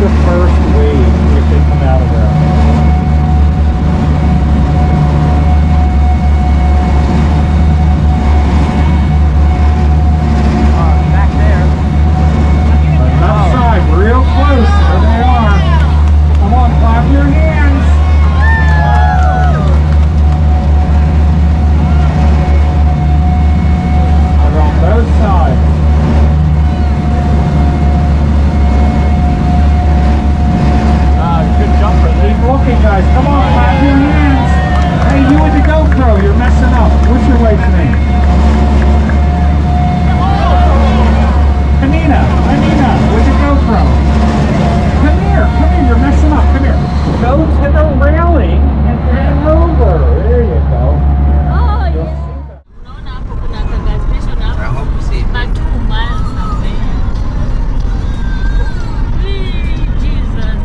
the first wave if they come out of there. Back there. Left side, real close. There they are. Come on, clap your hands. They're on both sides. Good jump for Keep looking, guys. Come on, clap your hands. Hey, you with the GoPro, you're messing up. What's your wife's name? Anina, with the GoPro. Come here, you're messing up. Come here. Go to the railing and turn over. There you go. Oh, yeah. Unaona hapo kuna gas station hapo. I hope you see it. But 2 miles away. Jesus.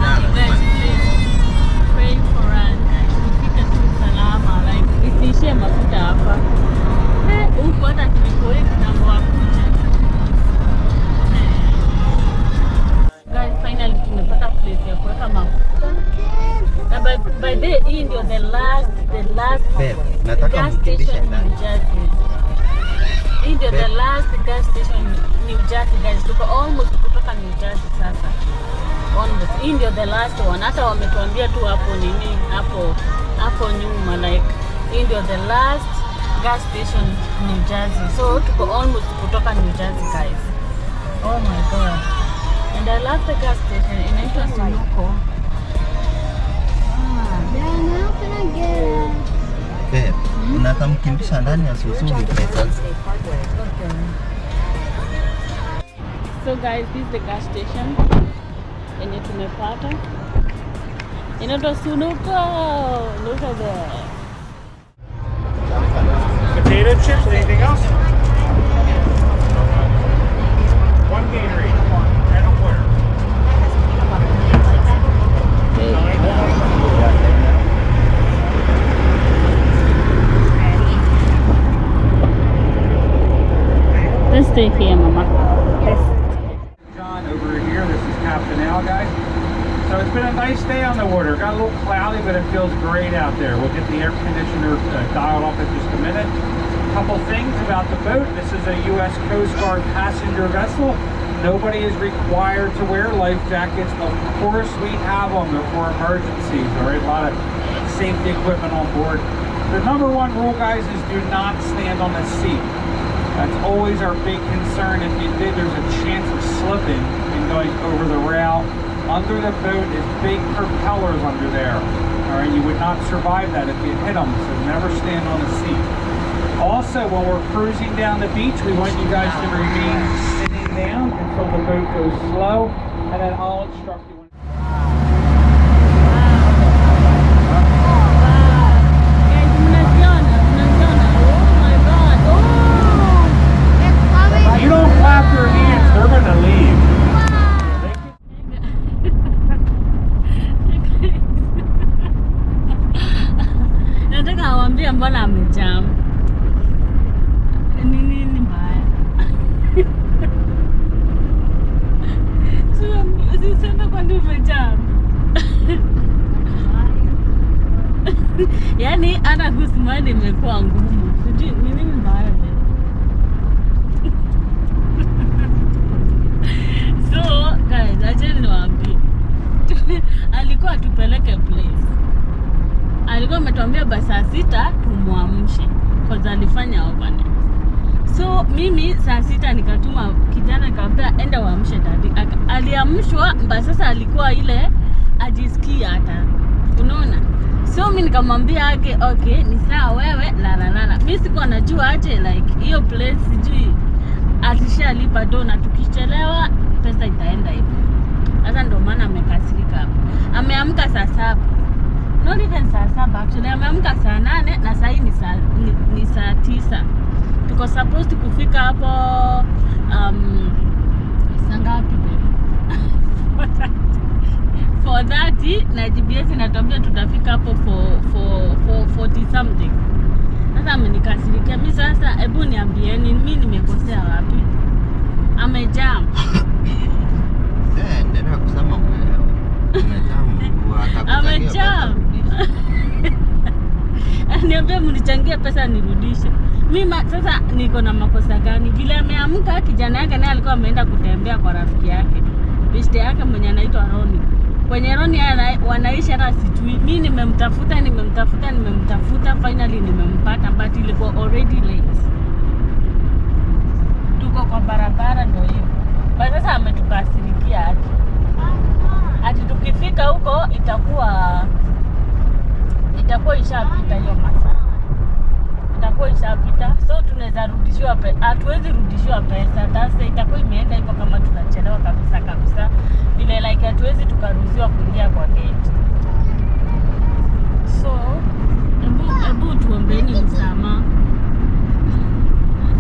Guys, please pray for us. Tufike tu salama. Like, isiishie mafuta hapa. Huku hata tulipoi kitambo wakuja. Guys, finally tumepata place ya kuweka mafuta. Na by the hii ndio the last gas station in New Jersey. Hii ndio the last gas station in New Jersey, guys. Tuko almost kutoka New Jersey sasa. Almost. Hii ndio the last one. Hata wametuambia tu hapo nini, hapo nyuma, like hii ndio the last gas station in New Jersey. So tuko almost kutoka New Jersey, guys. Oh my god. And I love the gas station. Inaitwa Sunoco. Babe, unakamkimbisha ndani ya Suzuki pesa. So guys, this is the gas station yenye tumepata. Inaitwa Sunoco. Look at that. Potato chips, anything else? One Gatorade and a quarter. Let's stay here, Mama. John over here, this is Captain Al, guys. So it's been a nice day on the water. Got a little cloudy, but it feels great out there. We'll get the air conditioner dialed off in just a minute. A couple things about the boat. This is a U.S. Coast Guard passenger vessel. Nobody is required to wear life jackets. Of course, we have them. They're for emergencies. All right, a lot of safety equipment on board. The number one rule, guys, is do not stand on the seat. That's always our big concern. If you did, there's a chance of slipping and going over the rail. Under the boat is big propellers under there. All right, you would not survive that if you hit them, so never stand on a seat. Also, when we're cruising down the beach, we want you guys to remain sitting down until the boat goes slow, and then I'll instruct you. You don't clap your hands, they're going to leave. Nataka awambia mbona amejam. Nini mbaya? Sisema kwa nini umejam. Yaani hata kusimama imekuwa ngumu. Sijui nini mbaya. So guys, acheni niwaambie. Alikuwa tupeleke place. Alikuwa ametuambia basi saa 6 tumuamshe kwa alifanya overnight. So mimi saa 6 nikatuma kijana nikamwambia enda waamshe dadi. Aliamshwa basi sasa alikuwa ile ajisikia hata. Unaona? So mimi nikamwambia yake okay ni sawa wewe la. Mimi sikuwa najua aje like hiyo place sijui atishalipa dona tukichelewa pesa itaenda hivi. Sasa ndio maana amekasirika hapo. Ameamka saa 7. Not even saa 7 actually. Ameamka saa 8 na saa hii ni saa 9. Tuko supposed kufika hapo saa ngapi baby? 4:30 na GPS inatuambia tutafika hapo for 40 something. Sasa amenikasirikia. Mimi sasa hebu niambieni mimi nimekosea wapi? Amejam. anichangie pesa nirudishe. Mimi sasa niko na makosa gani? Vile ameamka kijana yake naye alikuwa ameenda kutembea kwa rafiki yake. Biste yake mwenye anaitwa Roni. Kwenye Roni wanaishi hata sijui. Mimi nimemtafuta, finally nimempata but ilikuwa already late. Tuko kwa barabara ndio hiyo. Kwa sasa ametukasirikia ati tukifika huko itakuwa ishapita hiyo masaa. Itakuwa ishapita, so tunaweza rudishiwa hatuwezi rudishiwa pesa. Sasa itakuwa imeenda hivyo kama tunachelewa kabisa. Vile like hatuwezi tukaruhusiwa kuingia kwa gate. So hebu tuombeeni msamaha.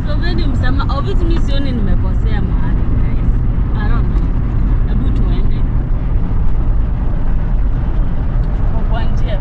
Tuombeeni msamaha. Obviously mimi sioni nimekosea mahali guys. I don't know. Hebu tuende. Kwa njia.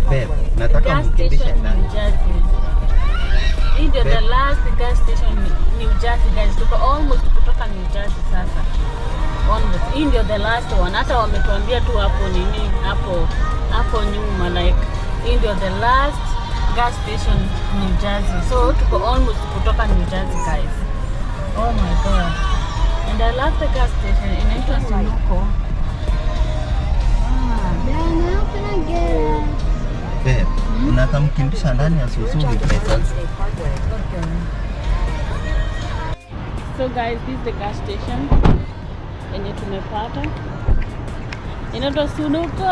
Babe, nataka gas mkimbishe station ndani. New Jersey. Hii ndio the last gas station New Jersey guys. Tuko almost kutoka New Jersey sasa. Almost. Hii ndio the last one. Hata wametuambia tu hapo nini hapo nyuma like hii ndio the last gas station New Jersey. So tuko almost kutoka New Jersey guys. Oh my god. And I love the gas station. Inaitwa Sunoco. Babe, nataka mkimbisha ndani ya Suzuki pesa. So guys, this is the gas station yenye tumepata. Inaitwa Sunoco.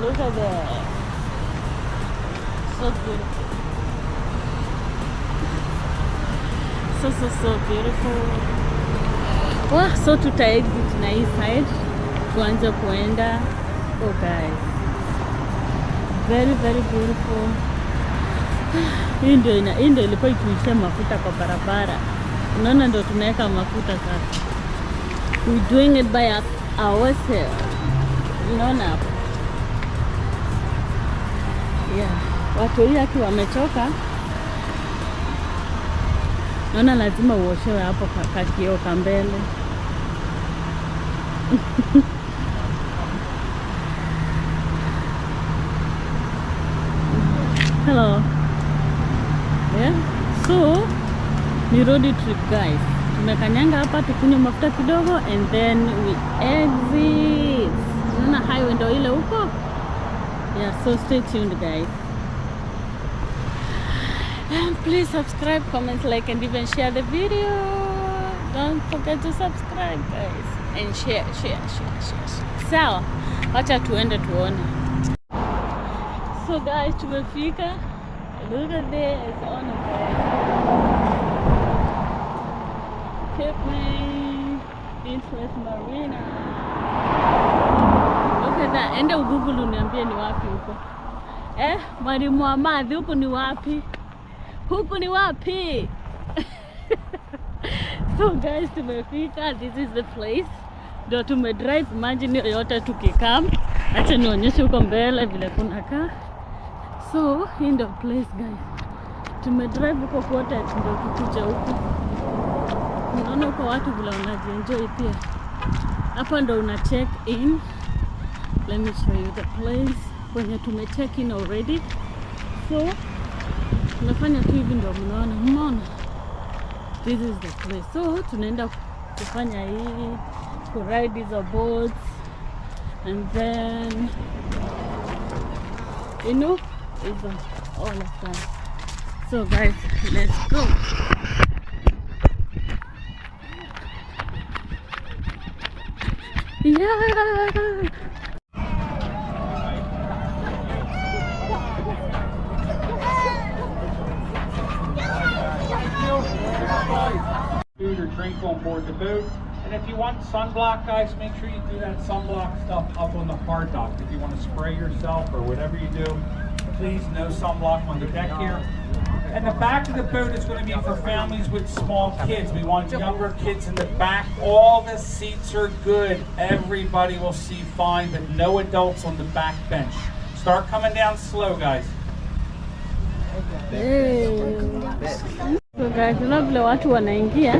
Look at that. So beautiful. So beautiful. Wow, so tuta exit na hii side tuanze kuenda. Oh guys, very beautiful. Hii ndio ilikuwa ituishia mafuta kwa barabara. Unaona ndio tunaweka mafuta sasa. We doing it by ourselves. Unaona hapo? Yeah, watu hii akiwa wamechoka. Naona lazima uoshewe hapo kakio kambele. Hello. Yeah. So, ni road trip guys. Tumekanyanga hapa tukunywe mafuta kidogo and then we exit. Unaona highway ndio ile huko? Yeah, so stay tuned guys. And please subscribe, comment, like and even share the video. Don't forget to subscribe guys. And share. Sawa. Wacha tuende tuone. So guys, tumefika. Look at this. Oh no guys. Kipling Interest Marina. Look at that. Ende Google uniambie ni wapi huko. Mwalimu wa math huko ni wapi? Huko ni wapi? So guys, tumefika. This is the place. Ndio tumedrive. Imagine yote tukikam. Acha nionyeshe huko mbele vile kunakaa. So, hii ndio place guys. Tumedrive huko kote ndio kukuja huko. Unaona huko watu vile wanajienjoy pia. Hapa ndio una check in. Let me show you the place. Kwenye tume check in already. So, tunafanya tu hivi ndio mnaona. This is the place. So, tunaenda kufanya hii, to ride these boats. And then, you know, it's all of that. So guys, let's go. Yeah. Food or drink on board the boat. And if you want sunblock, guys, make sure you do that sunblock stuff up on the hard dock. If you want to spray yourself or whatever you do, please no sunblock on the deck here. And the back of the boat is going to be for families with small kids. We want younger kids in the back. All the seats are good. Everybody will see fine, but no adults on the back bench. Start coming down slow, guys. So guys, vile watu wanaingia.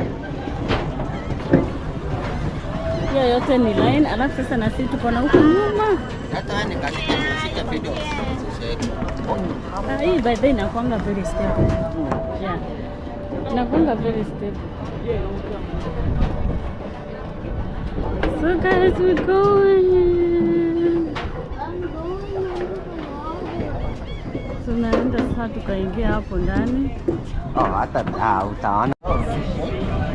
Hiyo yote ni line, alafu sasa na sisi tuko na huko nyuma. Hata ni katika kushika video. Hii by the way inakuanga very stable. Yeah. Inakuanga very stable. So guys, we're going. So naenda sasa tukaingia hapo ndani. Oh, hata utaona.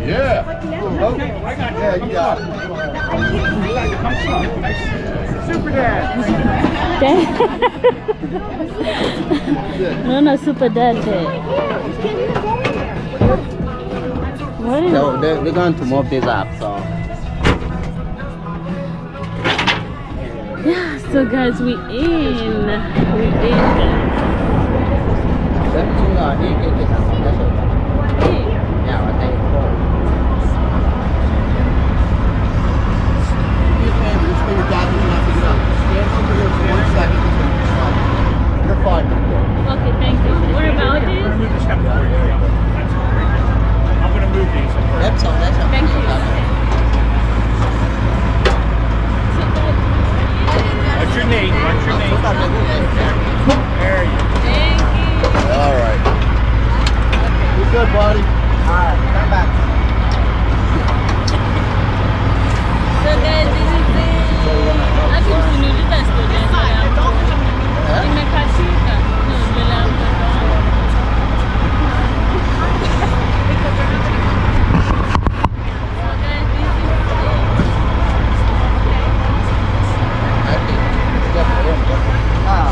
Yeah. Okay. Yeah, you got it. Super Dad. No, Super Dad. What is So they're going to move this up, so. Yeah, so guys, we in. Come back. So guys, this is it. Acha tusimulize story ya hapo. Imekashika. No, mbele ya mtoto wangu. So guys, this is Ah.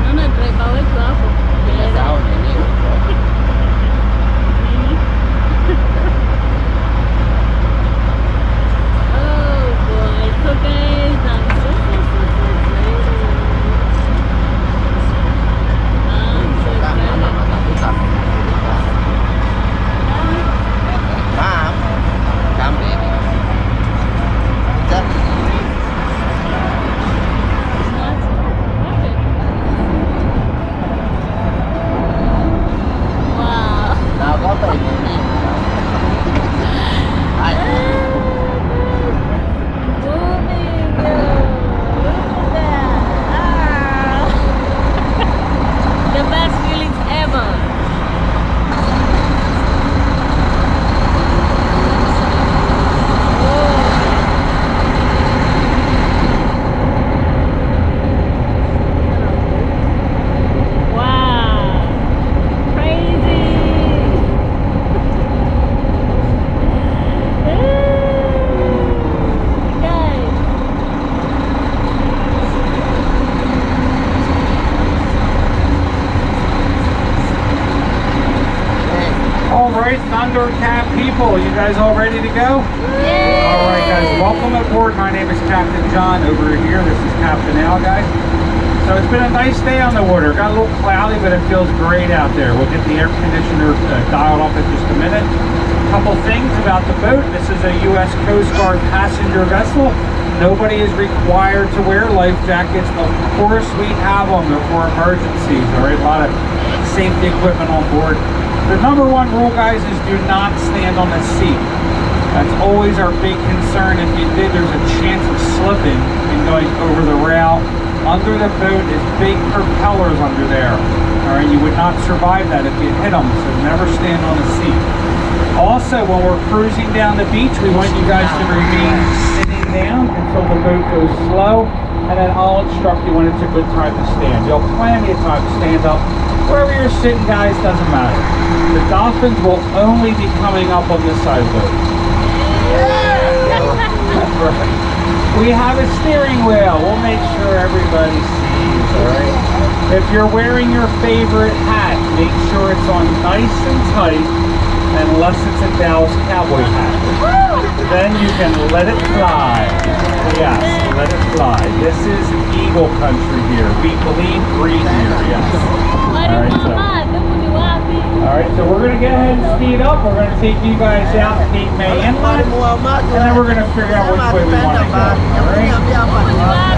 naona driver wetu hapo. Oh boy, so guys, I'm so excited. I'm so excited. Ma'am. Come, baby. Wow. Now go baby. Moving, yo. Look at that. Ah. The best feelings ever. Wow. Crazy. Guys. All right, Thundercat people, you guys all ready to go? Yay. All right, guys, welcome aboard. My name is Captain John over here. This is Captain Al, guys. So it's been a nice day on the water. Got a little cloudy, but it feels great out there. We'll get the air conditioner dialed off in just a minute. A couple things about the boat. This is a U.S. Coast Guard passenger vessel. Nobody is required to wear life jackets. Of course, we have them. They're for emergencies. All right, a lot of safety equipment on board. The number one rule, guys, is do not stand on the seat. That's always our big concern. If you did, there's a chance of slipping and going over the rail. Under the boat is big propellers under there. All right, you would not survive that if you hit them, so never stand on a seat. Also, when we're cruising down the beach, we want you guys to remain sitting down until the boat goes slow, and then I'll instruct you when it's a good time to stand. You'll plenty of time to stand up. Wherever you're sitting, guys, doesn't matter. The Dolphins will only be coming up on this side of the boat. Right. We have a steering wheel. We'll make sure everybody sees, all right? If you're wearing your favorite hat, make sure it's on nice and tight, unless it's a Dallas Cowboy hat. Then you can let it fly. Yes, let it fly. This is eagle country here. We bleed green here, yes. All right, so we're going to go ahead and speed up. We're going to take you guys out to Cape May Inlet, and then we're going to figure out which way we want to go. All right?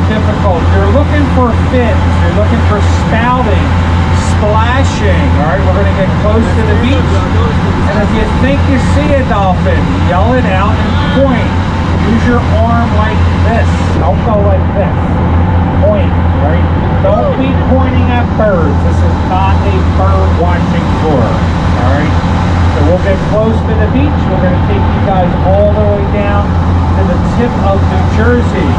difficult. You're looking for fins, you're looking for spouting, splashing. All right, we're going to get close to the beach. And if you think you see a dolphin, yell it out and point. Use your arm like this. Don't go like this. Point, right? Don't be pointing at birds. This is not a bird watching tour. All right? So we'll get close to the beach. We're going to take you guys all the way down to the tip of New Jersey.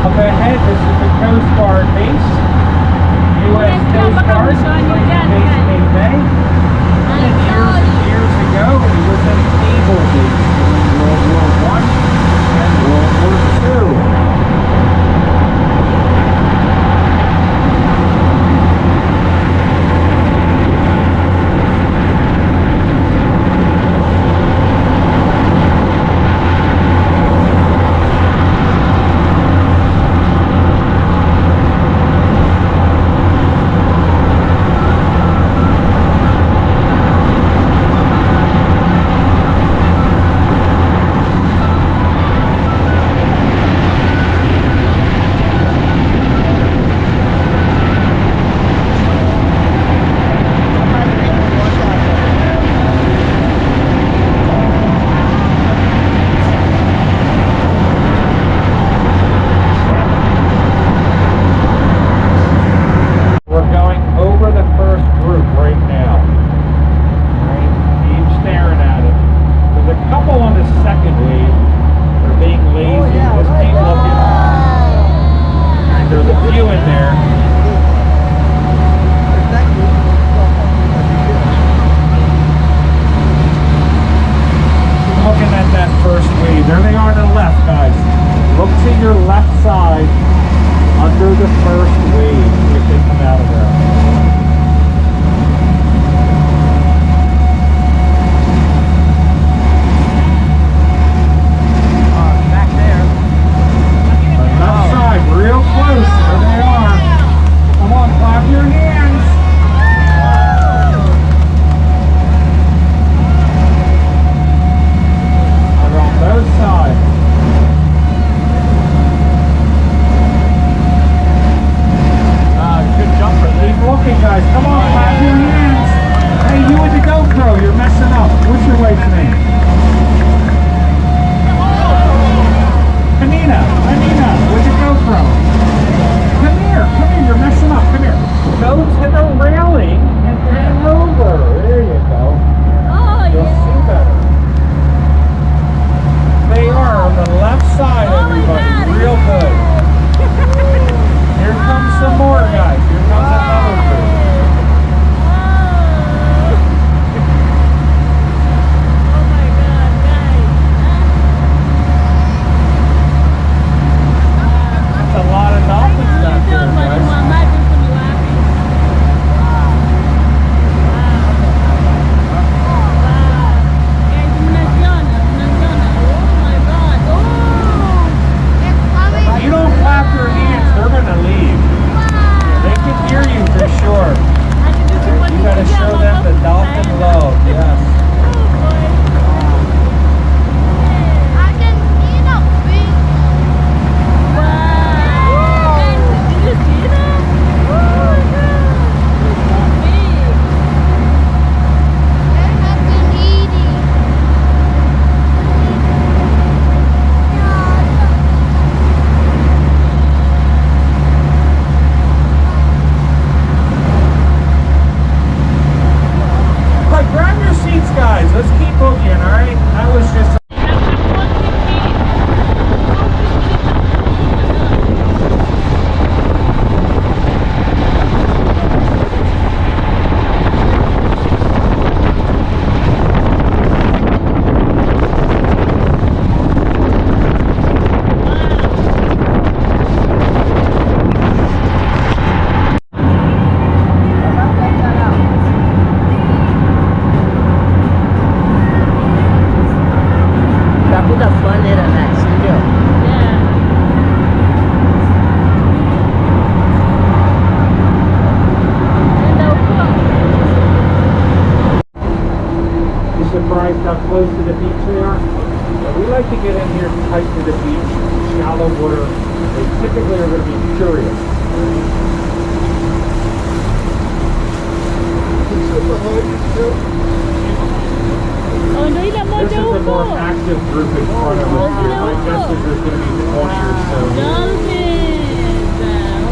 Up ahead, this is the Coast Guard base. U.S. Coast Guard, base in May. Years ago, it was a naval base during World War I and World War II. There they are to the left, guys. Look to your left side under the first wave. See if they come out of there. Back there. Left side, real close. There they are. Come on, clap your hands. Both sides. Good jumper. Keep looking, guys. Come on, clap your hands. Hey, you with the GoPro, you're messing up. What's your wife's name? Panina with the GoPro. Come here, you're messing up. Come here. Go to the railing and hang over. There you go. You'll see better. They are on the left side, everybody. Real good. Here comes some more, guys. Here comes another group. Oh my God, guys. That's a lot of dolphins back there, guys. You don't clap your hands, they're going to leave. They can hear you for sure. You got to show them the dolphin love, yes. Guys, let's keep booking, alright? That was just... Surprised how close to the beach they are. So we like to get in here tight to the beach. shallow water, they typically are going to be curious. Oh, no, ile This moja is the more huko. active group in front of us here. My guess is there's going to be 20 or so. Dolphins.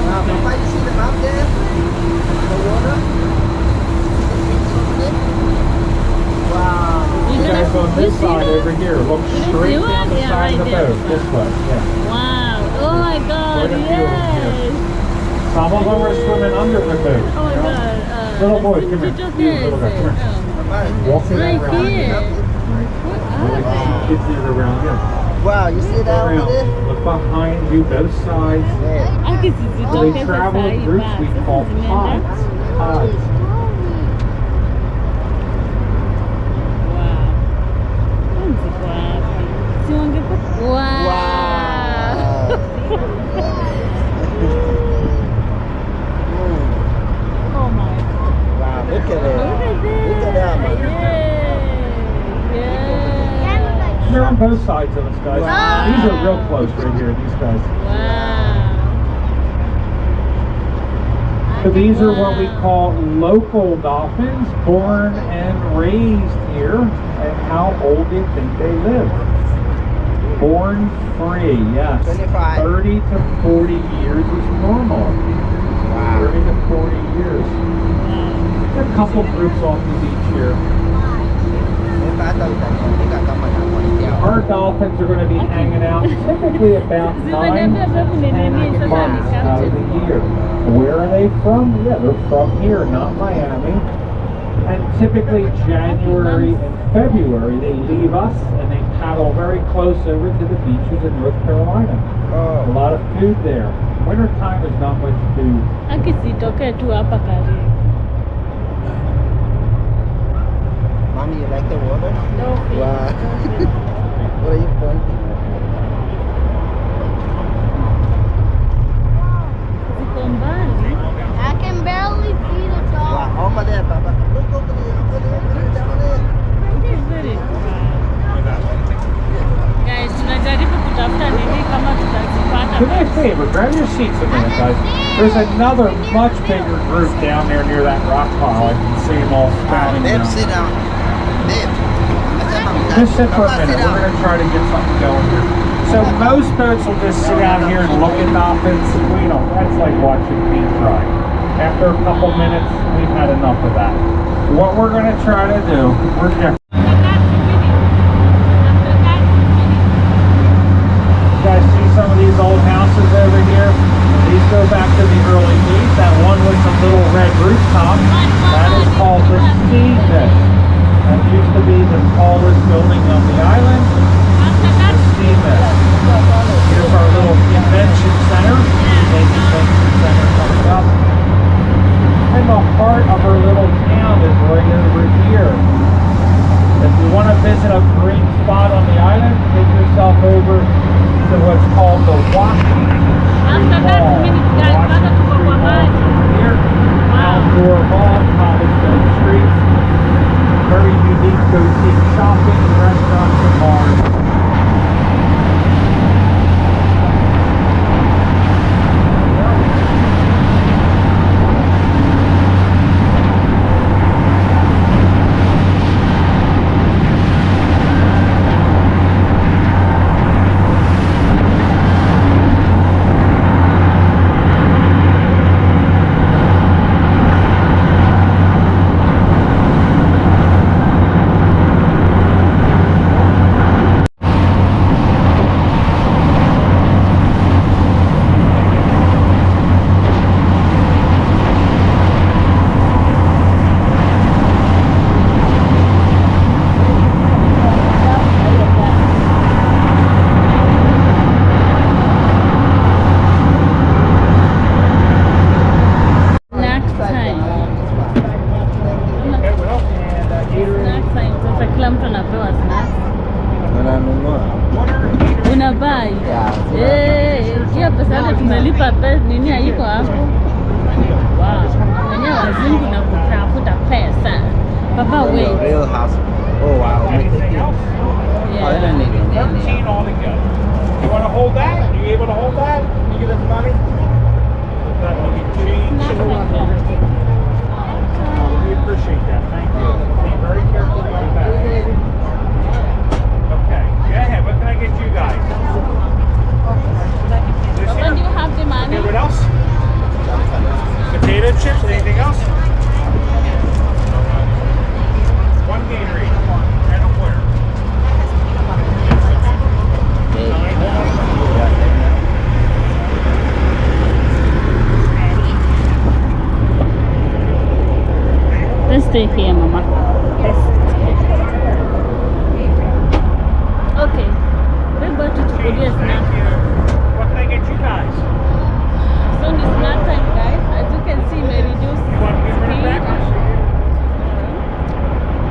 Papa, you see them out there? The water? Wow. You guys on this side over here, look straight see down one? the Yeah, side of the right there. boat, this way. Yeah. Wow. Oh my God. Quite a few of them here. Yes. Some of them are swimming under the boat. Oh my God. Little boy, come here. Just You little guy, come here. Walking Right around. here. Really see kids that are around here. Wow, you see that over there? Around. Look behind you, both sides. Yeah. Aqui se So they travel in groups we call pods. Pods. Oh my God. Wow, look at it. Look at that, man. Yeah. They're on both sides of us, guys. Wow. These are real close right here, these guys. Wow. So these are what we call local dolphins, born and raised here. And how old do you think they live? Born free, yes. 25. 30 to 40 years is normal. Wow. 30 to 40 years. There are a couple groups off the beach here. Our dolphins are going to be hanging out typically about 9 to 10 months out of the year. Where are they from? Yeah, they're from here, not Miami. And typically January and February they leave us and they paddle very close over to the beaches in North Carolina. A lot of food there. Winter time there's not much food. Akisitoke tu hapa karibu. Mommy, you like the water? Dolphin. Wow. What are you pointing at? Ziko mbali. I can barely see the dog. Wow, over there, Papa. Look over there, over there, over there, down there. Very guys, tunajaribu kutafuta nini kama tutazipata. Do me a favor, grab your seats a minute, guys. There's another much bigger group down there near that rock pile. I can see them all spouting Babe, down. sit down. Babe. Just sit for a minute. We're going to try to get something going here. So most boats will just sit out here and look at dolphins. We don't. That's like watching paint dry. After a couple minutes, we've had enough of that. What we're going to try to do, we're going to... You guys see some of these old houses over here? These go back to the early 80s. That one with the little red rooftop, that is called the Steam Pit. That used to be the tallest building on the island. The Steam Pit. Here's our little convention center. Big convention center coming up. And the heart of our little town is right over here. If you want to visit a green spot on the island, take yourself over to what's called the Walking After that minute, guys, bado tuko kwa maji. Here, outdoor mall, cobblestone streets, very unique boutique shopping, restaurants, and bars. Hiyo pesa yote tumelipa nini haiko hapo. Wow. Wenyewe wazungu na kutafuta pesa. Baba wait. Real house. Oh wow. Anything else? Oh, then maybe. 13 altogether. You want to hold that? Are you able to hold that? Can you give us money? That will be changed. We appreciate that. Thank you. Be very careful about that. Okay. Go ahead. What can I get you guys? This When here? you have the money, Okay, what else? Potato chips? Anything else? One Gatorade. And a where? let's stay here, Mama. Okay, we're going to Chukulia snack. What can I get you guys? So the snack time, guys, as you can see, may reduce You want to give her speed. back?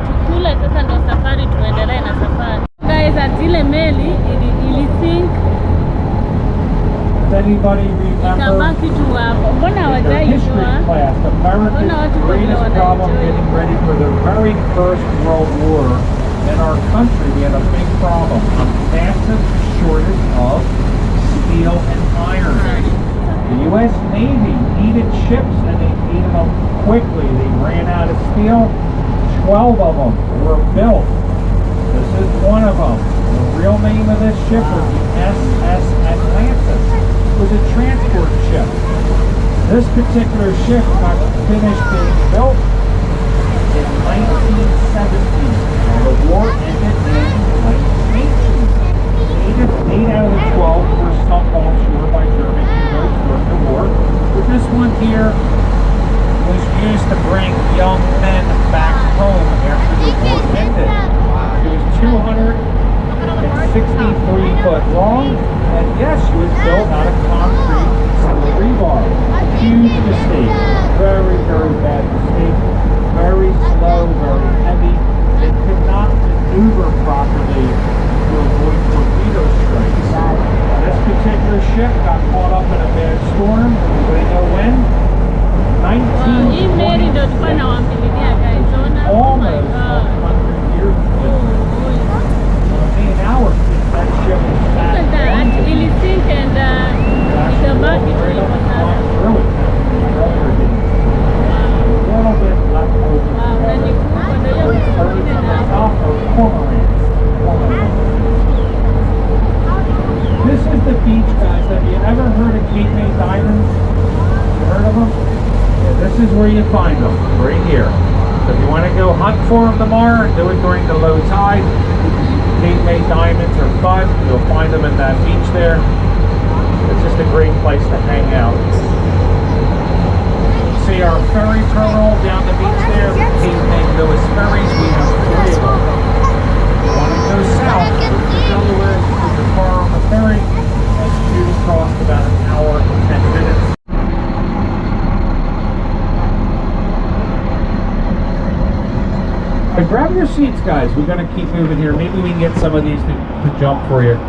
Tukule sasa ndo safari, tuendelee na safari. Guys, at ile meli ili think Does anybody remember itabaki tu hapo. Mbona in their hawajai history jua? class, America's greatest problem getting ready for the very first World War in our country? We had a big problem, a massive shortage of steel and iron. The U.S. Navy needed ships and they needed them quickly. They ran out of steel. 12 of them were built. This is one of them. The real name of this ship was the SS Atlantis. It was a transport ship. This particular ship got finished being built in 1917. Now the war ended in 1918. 8 out of the 12 were sunk offshore by German U-boats during the war. But this one here was used to bring young men back home after the war ended. It was 263 foot long, and yes, she was built out of concrete steel rebar. Huge mistake. Very, very bad mistake. Very slow, very heavy. It could not maneuver properly to avoid torpedo strikes. This particular ship got caught up in a bad storm. Anybody know when? Hii meli ndo tulikuwa nawambililia guys. Ona? Oh my Almost god. 100 years ago. An hour since that ship was Look back. at that. Ili sink and itabaki tu hivyo sasa. Little bit left over. Wow, na ni kubwa ndio hiyo kitu kingine na This is the beach, guys. Have you ever heard of Cape May diamonds? You heard of them? Yeah, this is where you find them, right here. So if you want to go hunt for them tomorrow, do it during the low tide. Cape May diamonds are fun. You'll find them in that beach there. It's just a great place to hang out. See our ferry terminal down the beach there, the Cape May Lewis ferries. We have 3 of them. You want to go south, go to Delaware, put your car on the ferry, and shoot across about an hour and 10 minutes. But grab your seats, guys. We're going to keep moving here. Maybe we can get some of these to jump for you.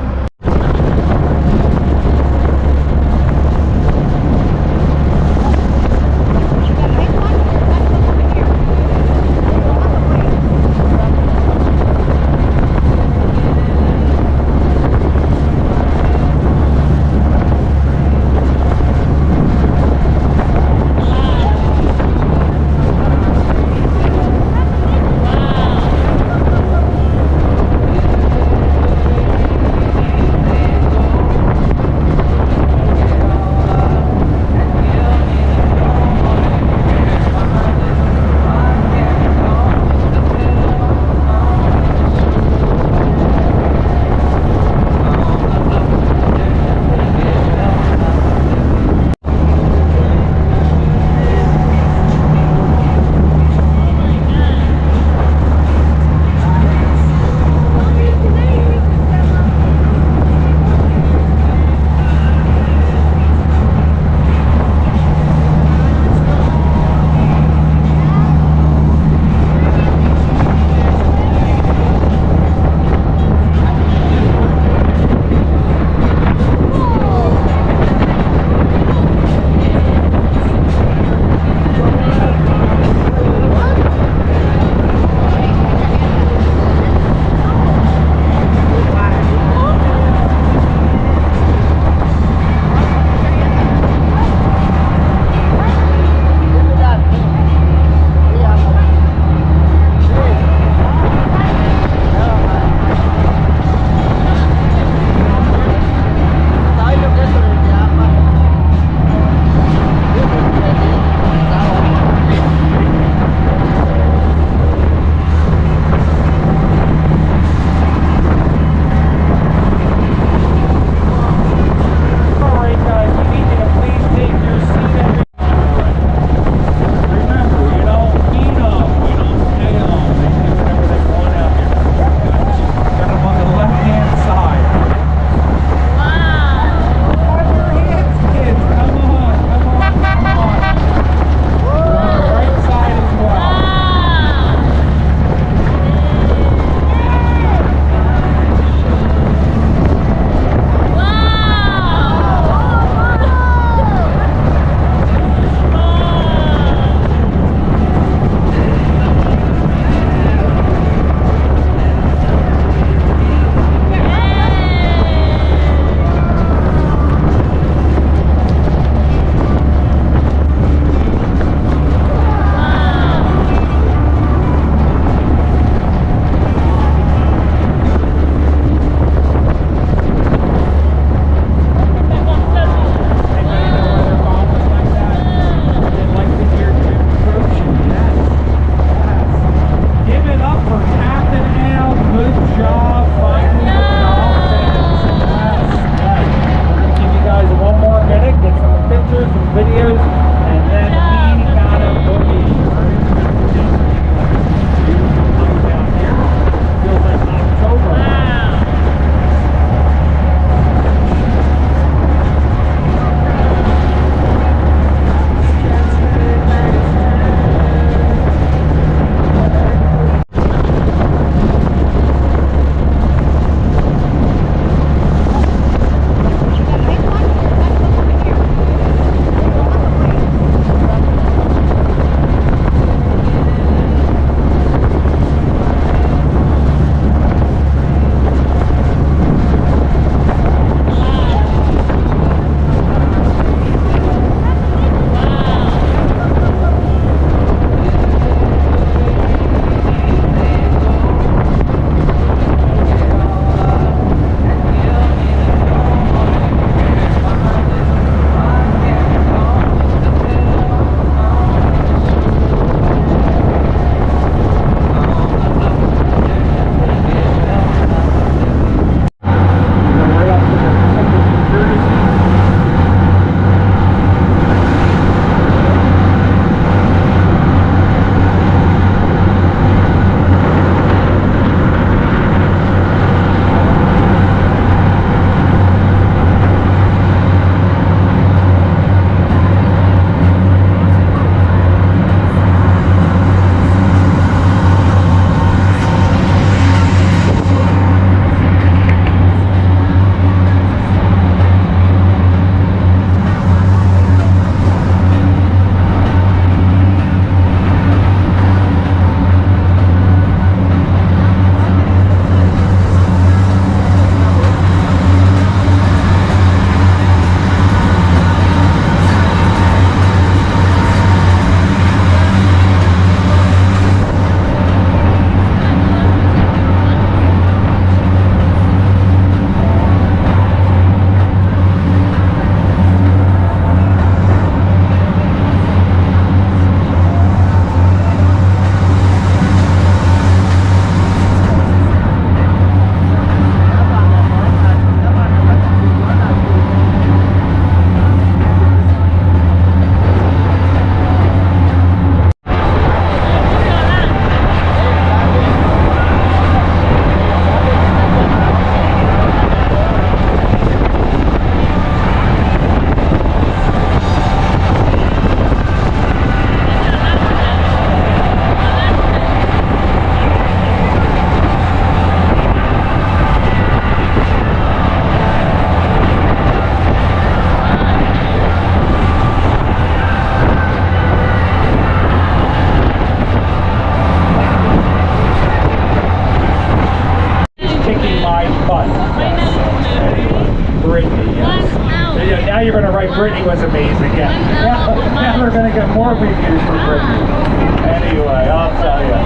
videos, and then he got a boogie. Down here. Feels like October. Now you're going to write Brittany was amazing. Yeah. Now they're going to get more reviews from Brittany. Anyway, I'll tell you.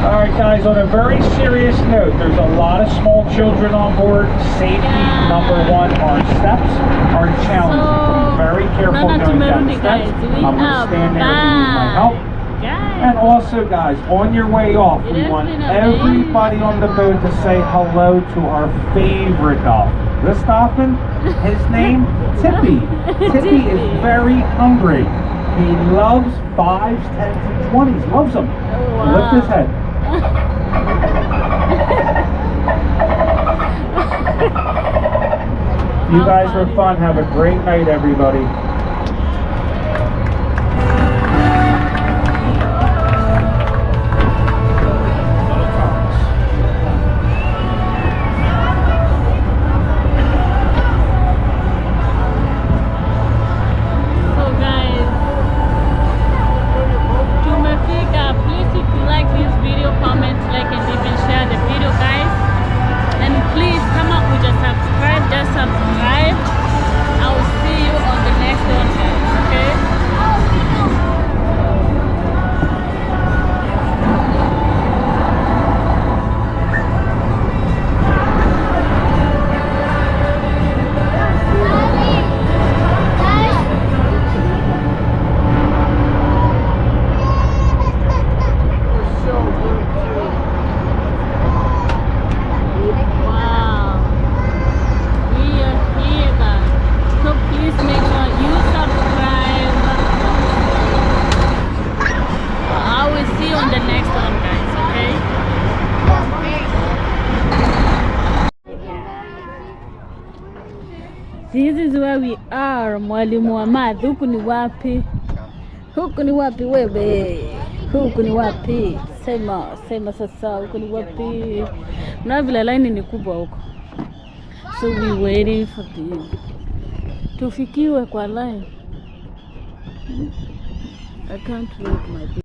All right, guys, on a very serious note, there's a lot of small children on board. Safety, number one. Our steps are challenging. So, be very careful going down the steps. I'm going to stand there if you need my help. And also, guys, on your way off, we want everybody on the boat to say hello to our favorite dolphin. This dolphin, his name, Tippy. Tippy is very hungry. He loves 5s, 10s, and 20s. Loves them. Wow. Lift his head. You guys were fun. Have a great night, everybody. Subscribe. I will see you on the next This is where we are, mwalimu wa math. Huku ni wapi? Huku ni wapi wewe? Huku ni wapi? Sema sasa, huku ni wapi? Na vile line ni kubwa huko. So we waiting for tufikiwe kwa line. I can't read my